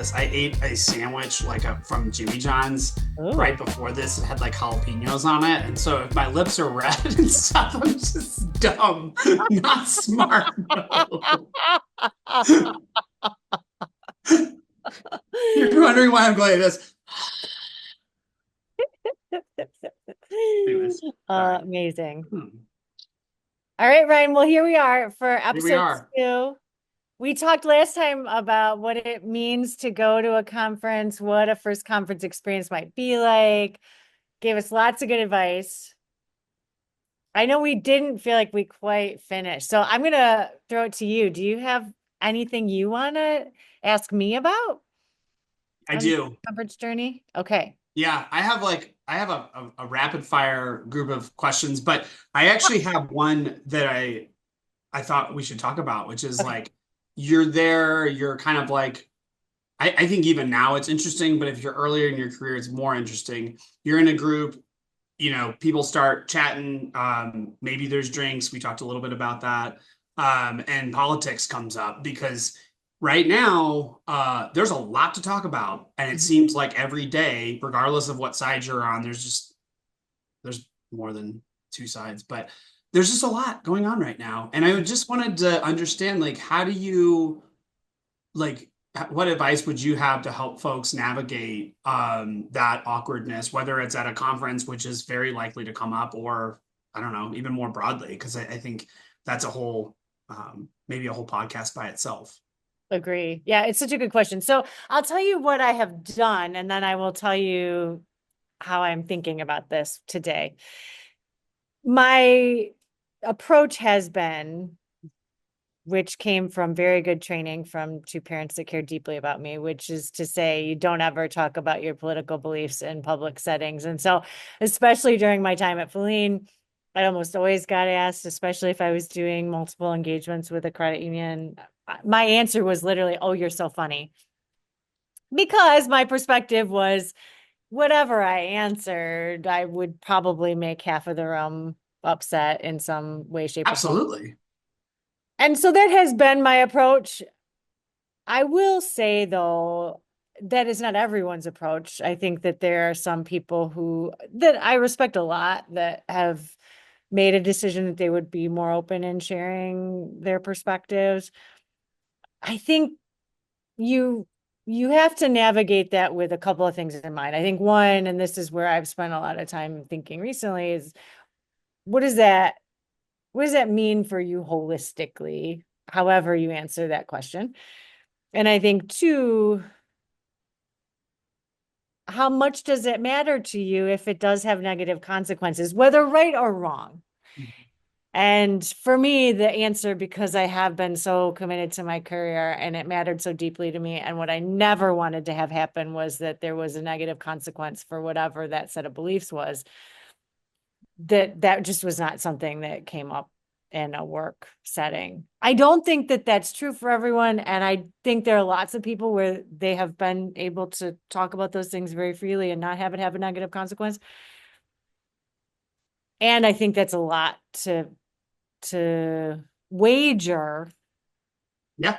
this. I ate a sandwich from Jimmy John's Oh, right before this. It had like jalapenos on it. And so if my lips are red and stuff, I'm just dumb, not smart. No. You're wondering why I'm going like this. Anyways, sorry. amazing. Hmm. All right, Ryan. Well, here we are for Here we episode are. 2. We talked last time about what it means to go to a conference, what a first conference experience might be like. Gave us lots of good advice. I know we didn't feel like we quite finished. So I'm gonna throw it to you. Do you have anything you want to ask me about I on the do. conference journey? Okay. Yeah, I have a rapid fire group of questions, but I actually have one that I thought we should talk about, which is Okay. like you're there, you're kind of like I think even now it's interesting, but if you're earlier in your career, it's more interesting. You're in a group, people start chatting, maybe there's drinks. We talked a little bit about that. And politics comes up because right now, there's a lot to talk about. And it Mhm. seems like every day, regardless of what side you're on, there's more than two sides, but there's just a lot going on right now. And I just wanted to understand, like, how do you like what advice would you have to help folks navigate that awkwardness, whether it's at a conference, which is very likely to come up, or I don't know, even more broadly, because I think that's a whole maybe a whole podcast by itself. Agree. Yeah, it's such a good question. So I'll tell you what I have done, and then I will tell you how I'm thinking about this today. My approach has been, which came from very good training from two parents that care deeply about me, which is to say, you don't ever talk about your political beliefs in public settings. And so, especially during my time at Feline, I almost always got asked, especially if I was doing multiple engagements with a credit union. My answer was literally, "Oh, you're so funny." Because my perspective was whatever I answered, I would probably make half of the room upset in some way, shape, or form. Absolutely. And so that has been my approach. I will say, though, that is not everyone's approach. I think that there are some people that I respect a lot that have made a decision that they would be more open in sharing their perspectives. I think you you have to navigate that with a couple of things in mind. I think one, and this is where I've spent a lot of time thinking recently, is what does that what does that mean for you holistically, however you answer that question? And I think two, how much does it matter to you if it does have negative consequences, whether right or wrong? And for me, the answer, because I have been so committed to my career and it mattered so deeply to me, and what I never wanted to have happen was that there was a negative consequence for whatever that set of beliefs was, that just was not something that came up in a work setting. I don't think that that's true for everyone. And I think there are lots of people where they have been able to talk about those things very freely and not have it have a negative consequence. And I think that's a lot to wager. Yeah.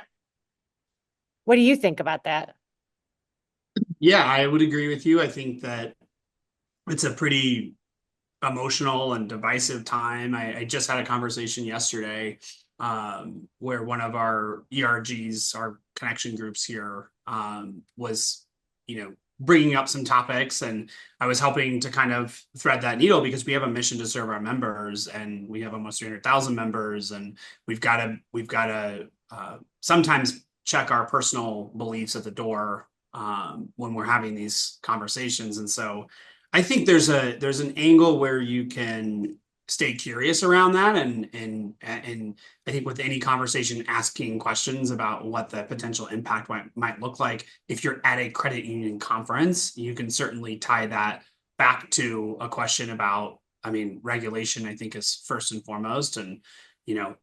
What do you think about that? Yeah, I would agree with you. I think that it's a pretty emotional and divisive time. I just had a conversation yesterday where one of our ERGs, our connection groups here, was, bringing up some topics, and I was helping to kind of thread that needle because we have a mission to serve our members, and we have almost 300,000 members, and we've got to sometimes check our personal beliefs at the door when we're having these conversations, and so I think there's an angle where you can stay curious around that, and I think with any conversation asking questions about what the potential impact might look like if you're at a credit union conference, you can certainly tie that back to a question about, I mean, regulation, I think, is first and foremost. And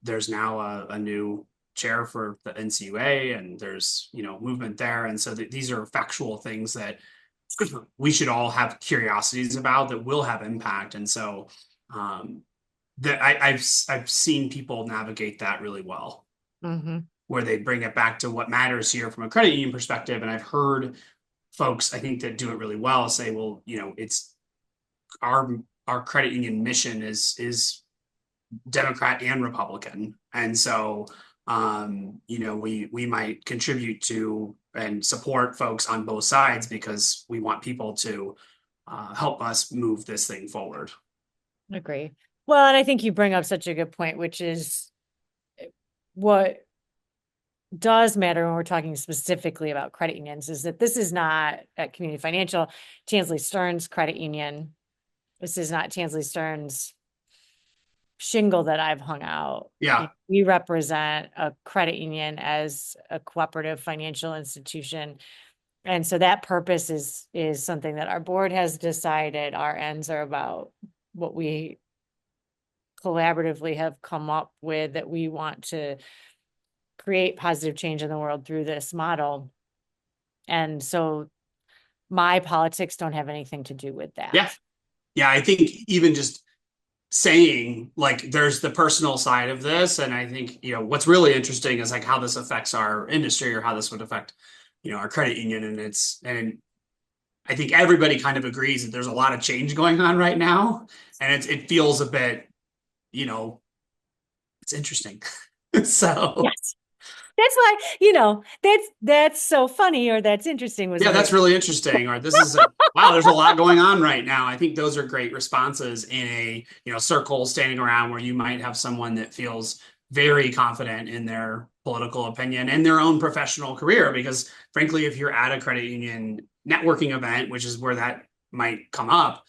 there's now a new chair for the NCUA, and there's movement there, and so these are factual things that we should all have curiosities about that will have impact. And so that I've seen people navigate that really well. Mm-hmm. where they bring it back to what matters here from a credit union perspective. And I've heard folks, I think, that do it really well say, well, it's our credit union mission is Democrat and Republican. And so we might contribute to and support folks on both sides because we want people to help us move this thing forward. Agree. Well, and I think you bring up such a good point, which is what does matter when we're talking specifically about credit unions is that this is not at Community Financial, Tansley Stearns Credit Union. This is not Tansley Stearns shingle that I've hung out. Yeah. We represent a credit union as a cooperative financial institution. And so that purpose is something that our board has decided. Our ends are about what we collaboratively have come up with, that we want to create positive change in the world through this model. And so my politics don't have anything to do with that. Yeah. Yeah. I think even just saying like there's the personal side of this. And I think, what's really interesting is like how this affects our industry or how this would affect, our credit union. And I think everybody kind of agrees that there's a lot of change going on right now. And it feels a bit, it's interesting. So yes. That's why, that's so funny or that's interesting. Yeah, that's really interesting. Or this is wow, there's a lot going on right now. I think those are great responses in a, circle standing around where you might have someone that feels very confident in their political opinion and their own professional career. Because frankly, if you're at a credit union networking event, which is where that might come up,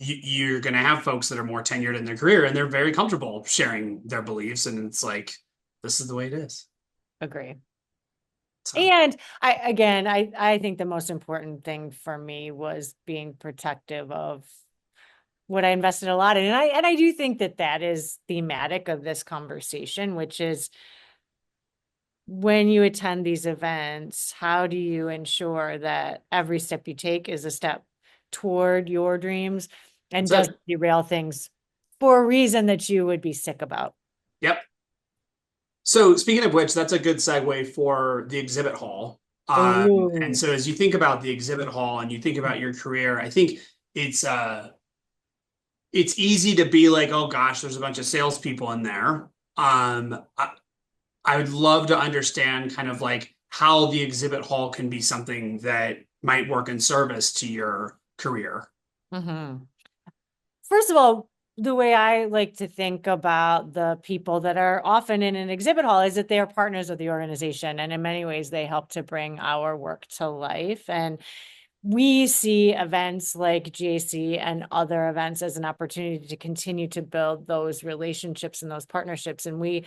you're going to have folks that are more tenured in their career and they're very comfortable sharing their beliefs. And it's like, this is the way it is. Agree. So. And I think the most important thing for me was being protective of what I invested a lot in. And I do think that is thematic of this conversation, which is when you attend these events, how do you ensure that every step you take is a step toward your dreams and doesn't derail things for a reason that you would be sick about? Yep. So speaking of which, that's a good segue for the exhibit hall. And so as you think about the exhibit hall and you think about your career, I think it's easy to be like, oh gosh, there's a bunch of salespeople in there. I would love to understand kind of like how the exhibit hall can be something that might work in service to your career. Mm-hmm. First of all, the way I like to think about the people that are often in an exhibit hall is that they are partners of the organization. And in many ways, they help to bring our work to life. And we see events like GAC and other events as an opportunity to continue to build those relationships and those partnerships. And we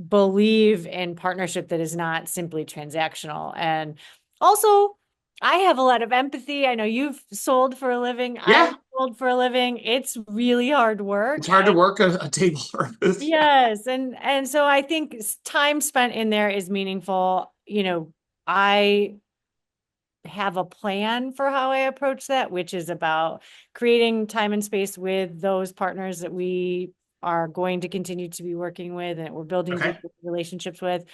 believe in partnership that is not simply transactional. And also, I have a lot of empathy. I know you've sold for a living. Yeah. I've sold for a living. It's really hard work. It's hard to work a table service. Yes. And so I think time spent in there is meaningful. I have a plan for how I approach that, which is about creating time and space with those partners that we are going to continue to be working with and we're building deep relationships with.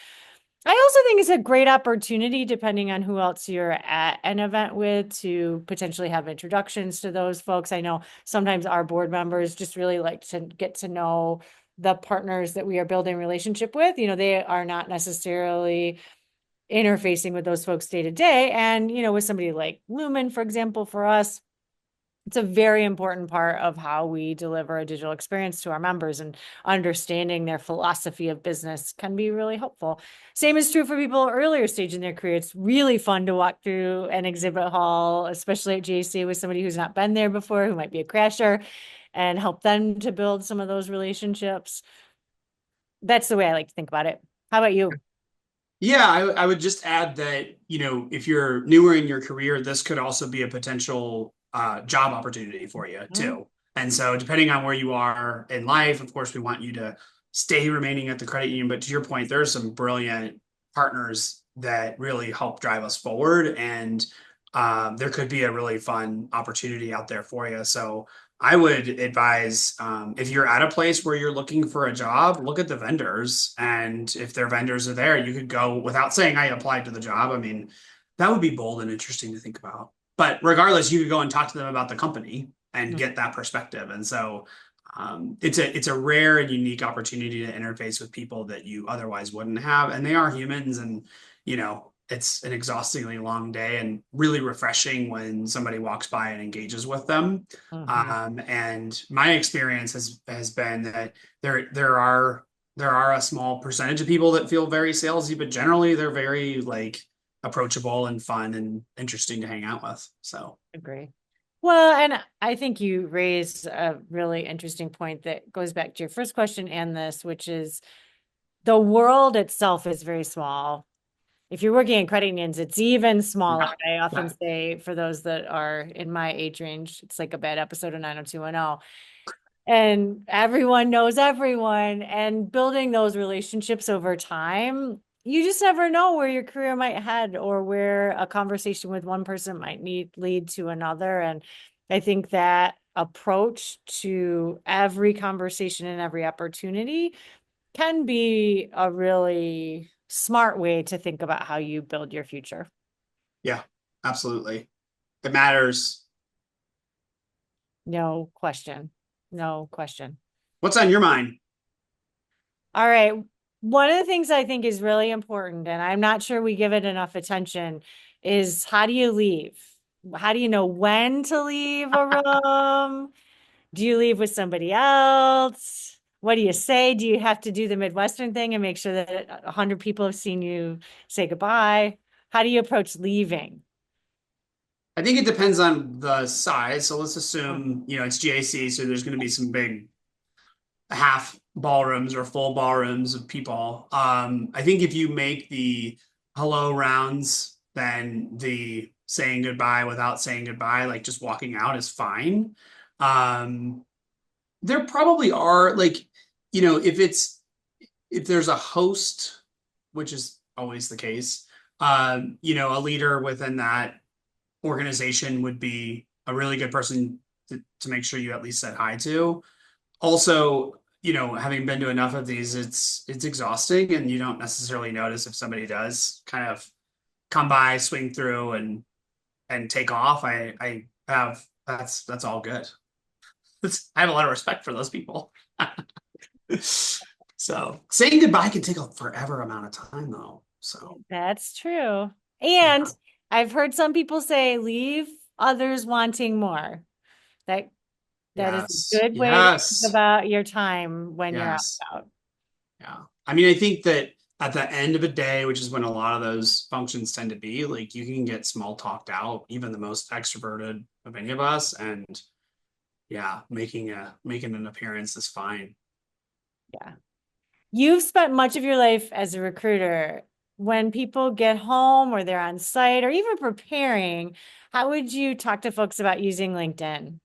I also think it's a great opportunity, depending on who else you're at an event with, to potentially have introductions to those folks. I know sometimes our board members just really like to get to know the partners that we are building relationship with. They are not necessarily interfacing with those folks day to day. And, with somebody like Lumen, for example, for us, it's a very important part of how we deliver a digital experience to our members, and understanding their philosophy of business can be really helpful. Same is true for people earlier stage in their career. It's really fun to walk through an exhibit hall, especially at JC, with somebody who's not been there before, who might be a crasher, and help them to build some of those relationships. That's the way I like to think about it. How about you? Yeah, I would just add that, if you're newer in your career, this could also be a potential job opportunity for you too. And so depending on where you are in life, of course, we want you to stay remaining at the credit union. But to your point, there are some brilliant partners that really help drive us forward. And there could be a really fun opportunity out there for you. So I would advise if you're at a place where you're looking for a job, look at the vendors. And if their vendors are there, you could go without saying I applied to the job. I mean, that would be bold and interesting to think about. But regardless, you could go and talk to them about the company and get that perspective. And so it's a rare and unique opportunity to interface with people that you otherwise wouldn't have. And they are humans, and it's an exhaustingly long day and really refreshing when somebody walks by and engages with them. Mhm. And my experience has been that there are a small percentage of people that feel very salesy, but generally they're very like approachable and fun and interesting to hang out with. So Agree. Well, and I think you raised a really interesting point that goes back to your first question and this, which is the world itself is very small. If you're working in credit unions, it's even smaller. yeah, I often yeah. say for those that are in my age range, it's like a bad episode of 90210. And everyone knows everyone, and building those relationships over time, you just never know where your career might head or where a conversation with one person might need lead to another. And I think that approach to every conversation and every opportunity can be a really smart way to think about how you build your future. Yeah, absolutely. It matters. No question. No question. What's on your mind? All right. One of the things I think is really important, and I'm not sure we give it enough attention, is how do you leave? How do you know when to leave a room? Do you leave with somebody else? What do you say? Do you have to do the Midwestern thing and make sure that 100 people have seen you say goodbye? How do you approach leaving? I think it depends on the size. So let's Mm. assume, it's GAC, so there's going to be some big half ballrooms or full ballrooms of people. I think if you make the hello rounds, then the saying goodbye without saying goodbye, like just walking out is fine. Um, there probably are like, if there's a host, which is always the case, a leader within that organization would be a really good person to make sure you at least said hi to. Also, having been to enough of these, it's exhausting, and you don't necessarily notice if somebody does kind of come by, swing through, and take off. I have that's all good. I have a lot of respect for those people. So saying goodbye can take a forever amount of time, though. So That's true. And yeah, I've heard some people say leave others wanting more. That that is a yes, good way to think yes, about your time when you're out yes. and about. Yeah. I mean, I think that at the end of a day, which is when a lot of those functions tend to be, like you can get small talked out, even the most extroverted of any of us. And yeah, making an appearance is fine. Yeah. You've spent much of your life as a recruiter. When people get home or they're on site or even preparing, how would you talk to folks about using LinkedIn?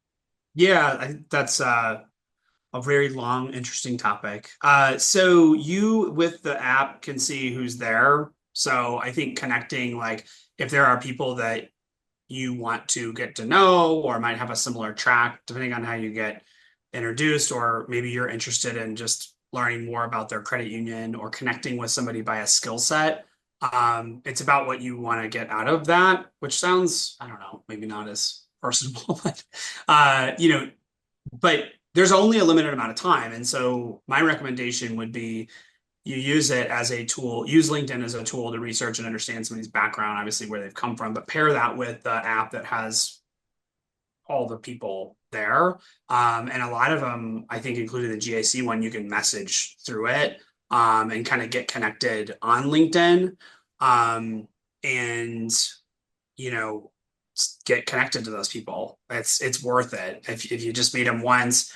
Yeah, that's a very long, interesting topic. So you with the app can see who's there. So I think connecting, like if there are people that you want to get to know or might have a similar track, depending on how you get introduced, or maybe you're interested in just learning more about their credit union or connecting with somebody by a skill set. It's about what you want to get out of that, which sounds, I don't know, maybe not as personable, but uh, you know, but there's only a limited amount of time. And so my recommendation would be you use it as a tool, use LinkedIn as a tool to research and understand somebody's background, obviously where they've come from, but pair that with the app that has all the people there. And a lot of them, I think, including the GAC one, you can message through it and kind of get connected on LinkedIn. And you know, get connected to those people. It's worth it. If you just meet them once,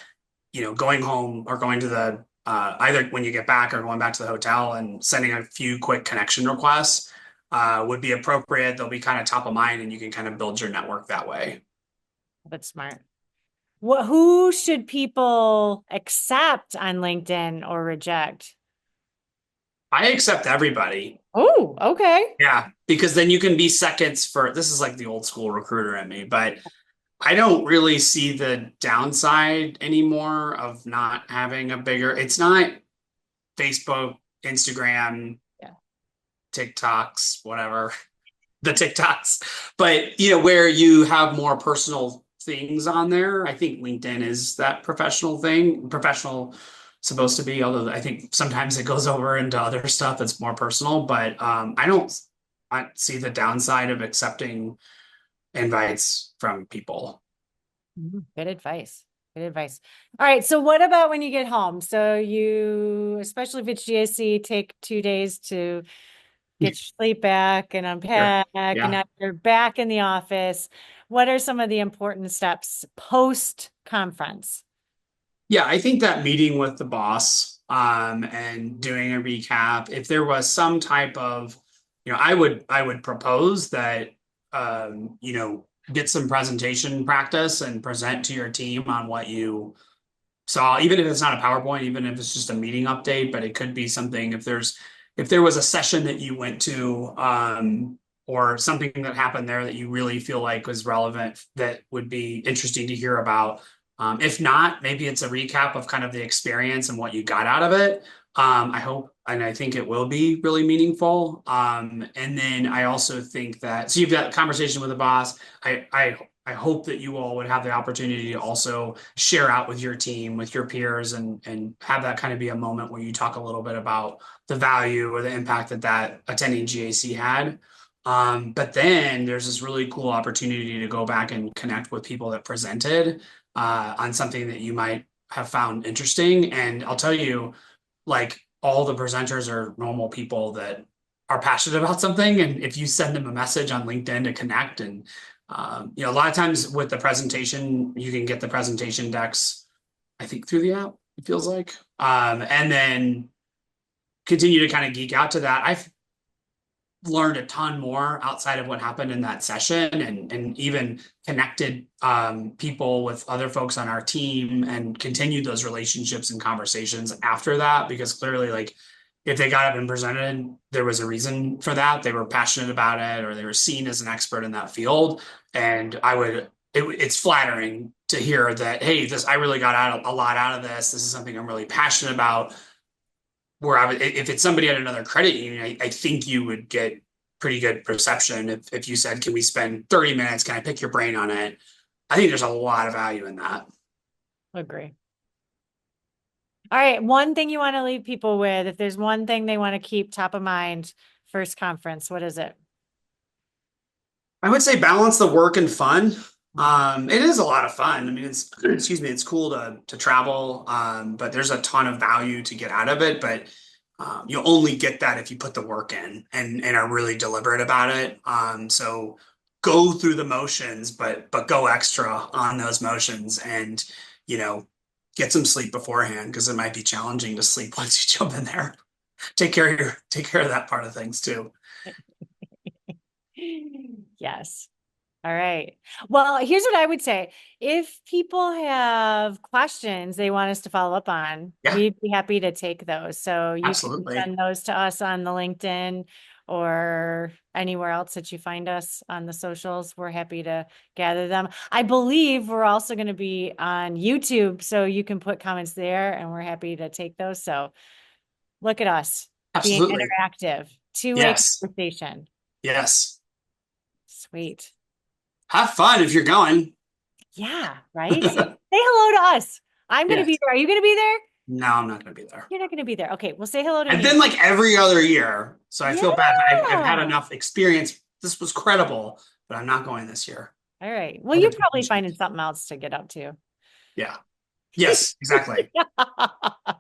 going home or going to the either when you get back or going back to the hotel and sending a few quick connection requests would be appropriate. They'll be kind of top of mind, and you can kind of build your network that way. That's smart. Who should people accept on LinkedIn or reject? I accept everybody. Oh, okay. Yeah, because then you can be seconds for this is like the old school recruiter in me, but I don't really see the downside anymore of not having a bigger, it's not Facebook, Instagram, Yeah. TikToks, whatever, the TikToks, but where you have more personal things on there. I think LinkedIn is that professional supposed to be, although I think sometimes it goes over into other stuff that's more personal, but I see the downside of accepting invites from people. Good advice. Good advice. All right. So what about when you get home? So you, especially if it's GAC, take 2 days to get your sleep back and Sure. unpack, and Yeah. now you're back in the office. What are some of the important steps post conference? Yeah, I think that meeting with the boss, and doing a recap, if there was some type of, I would propose that, get some presentation practice and present to your team on what you saw, even if it's not a PowerPoint, even if it's just a meeting update, but it could be something if there was a session that you went to, or something that happened there that you really feel like was relevant that would be interesting to hear about. If not, maybe it's a recap of kind of the experience and what you got out of it. I hope and I think it will be really meaningful. And then I also think that so you've got a conversation with the boss. I hope that you all would have the opportunity to also share out with your team, with your peers, and have that kind of be a moment where you talk a little bit about the value or the impact that attending GAC had. But then there's this really cool opportunity to go back and connect with people that presented, on something that you might have found interesting. And I'll tell you, like all the presenters are normal people that are passionate about something. And if you send them a message on LinkedIn to connect, and a lot of times with the presentation, you can get the presentation decks, I think, through the app, it feels like. And then continue to kind of geek out to that. I've learned a ton more outside of what happened in that session, and even connected, people with other folks on our team and continued those relationships and conversations after that, because clearly, like, if they got up and presented, there was a reason for that. They were passionate about it, or they were seen as an expert in that field. And it's flattering to hear that, hey, this, I really got out a lot out of this. This is something I'm really passionate about. Where if it's somebody at another credit union, I think you would get pretty good perception if you said, can we spend 30 minutes? Can I pick your brain on it? I think there's a lot of value in that. Agree. All right. One thing you want to leave people with, if there's one thing they want to keep top of mind, first conference, what is it? I would say balance the work and fun. It is a lot of fun. I mean, excuse me, it's cool to travel, but there's a ton of value to get out of it. But you only get that if you put the work in and are really deliberate about it. So go through the motions, but go extra on those motions, and you know get some sleep beforehand, because it might be challenging to sleep once you jump in there. Take care of that part of things too. Yes. All right. Well, here's what I would say. If people have questions they want us to follow up on, Yeah, we'd be happy to take those. So you can absolutely. send those to us on the LinkedIn or anywhere else that you find us on the socials. We're happy to gather them. I believe we're also going to be on YouTube, so you can put comments there and we're happy to take those. So look at us being Absolutely. interactive, two-way Yes. conversation. Yes. Sweet. Have fun if you're going. Yeah, right. Say hello to us. I'm going to be Yes. there. Are you going to be there? No, I'm not going to be there. You're not going to be there. Okay, well, say hello to I've me. been like every other year, so I feel bad. I've had Yeah. enough experience. This was credible, but I'm not going this year. All right. Well, Other you're people probably should. finding something else to get up to. Yeah. Yes, exactly.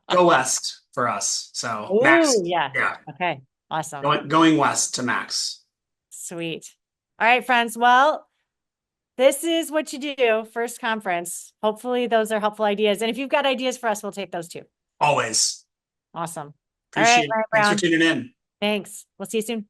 Go west for us. So Oh, Max, yeah. yeah, Okay. Awesome. going west to Max. Sweet. All right, friends. Well, this is what you do first conference. Hopefully, those are helpful ideas. And if you've got ideas for us, we'll take those too. Always Awesome. All right, appreciate it. Ryan Thanks for Brown. tuning in. Thanks. We'll see you soon.